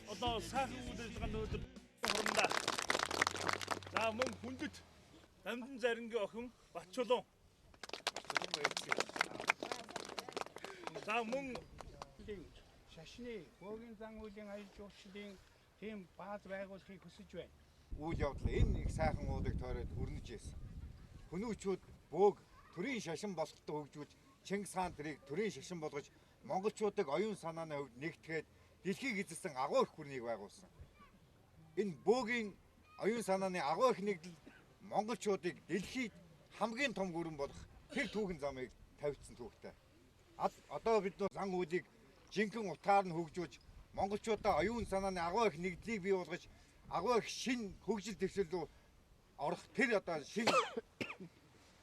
Одоо сайхан үйлдвэрлэгээ нөөдөр хурамда. За мөн хүндэт Дамдан Зарингийн охин Батчулуун. За мөн шашны бөөгийн зан үйлийн аял жуулчлалын тийм бааз байгуулахыг хүсэж байна. Үйл явдал энэ их сайхан уулыг тойроод өрнөж ийсэн. Хүмүүчүүд бөөг төрийн шашин болохтой хөгжүүлж Чингис хаан тэрийг төрийн шашин болгож монголчуудыг оюун санааны хувьд нэгтгээд дэлхийг эзэлсэн агуу их хүнийг байгуулсан. Энэ бөөгийн оюун санааны агуу их нэгдэл монголчуудыг дэлхийд хамгийн том гүрэн болох тэр түүхэн замыг тавьчихсан түүхтэй. Одоо бид нөө зан үйлийг жинхэнэ утгаар нь хөгжүүлж монголчуудаа оюун санааны агуу их нэгдлийг бий болгож агуу их шин хөгжил дэвшил рүү орох тэр одоо шин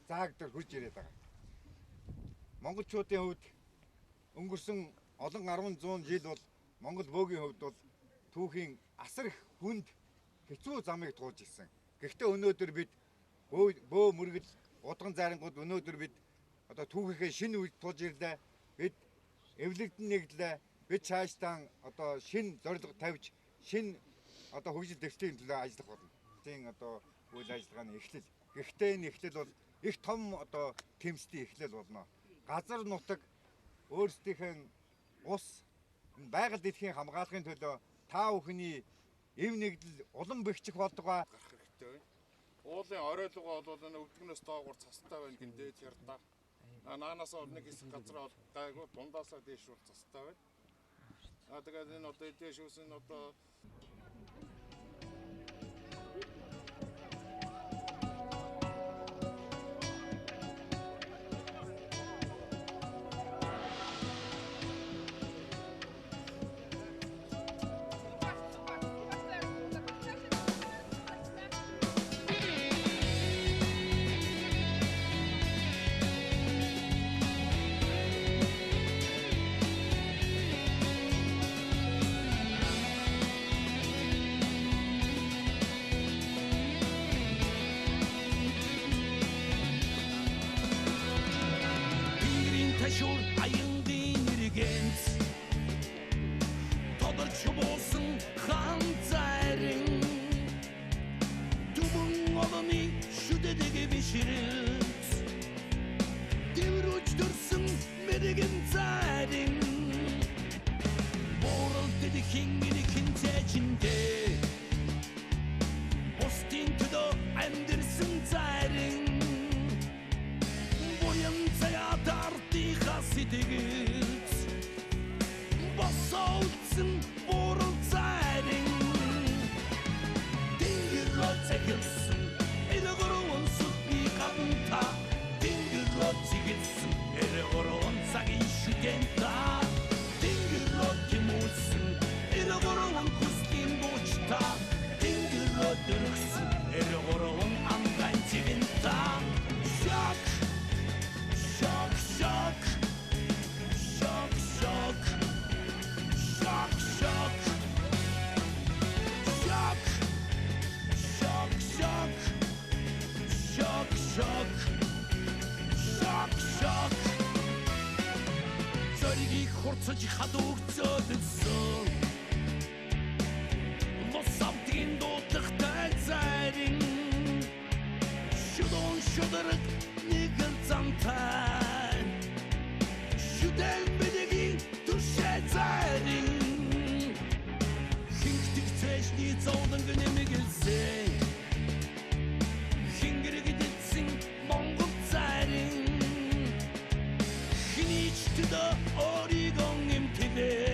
зааг дээр хурж ирээд байгаа. Монголчуудын хувьд өнгөрсөн олон 10 жил бол Монгол бөөгийн хувьд бол түүхийн асар их хүнд хэцүү замыг туулж ирсэн. Гэхдээ өнөөдөр бид бөө мөргөл удган зарингууд өнөөдөр бид одоо түүхийнхээ шинэ үед туулж ирлээ. Бид эвлэгдэн нэгдлээ. Бид цаашдаа одоо шинэ зорилго тавьж шинэ одоо хөгжил дэвшлийн төлөө ажиллах болно. Тийм одоо үйл ажиллагааны эхлэл. Гэхдээ энэ эхлэл бол их том одоо тэмцлийн эхлэл болно. Газар нутаг өөрсдийнх ус байгаль дэлхийн хамгаалахын төлөө та бүхний эв нэгдэл улам бэхжих болдгоо гарах хэрэгтэй байна. Уулын оройлогоо бол энэ өвдгнөөс доогуур цастай байна гиндээд ярдаа. Наанаас нэг хэсэг газар гайгүй дундаасаа дээш рүү цастай байна. Тэгээд энэ одоо дээш үсэн одоо хурцаж хадугцоодсон Лосавтгийн дуудлагатай зарин Шудон шудараг нэгэн замтай Шудэн бэлэгийн түшээ зарин Хинхтэг цэшний зовлонг нэмэгэлсэн Хингэрэгдэтсэн Монгол зарин Хиничтэдэ оригон имтэлээ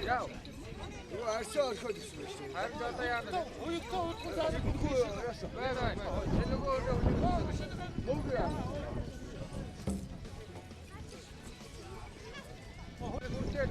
Яа. Юу арсаа орхоод ирсэн байх шүү. Харин одоо яана. Уйдтаа удахгүй цаанаа бүхгүй яасан. Бай. Энэ нөгөө мөнгө яа. Хөөе бүртээ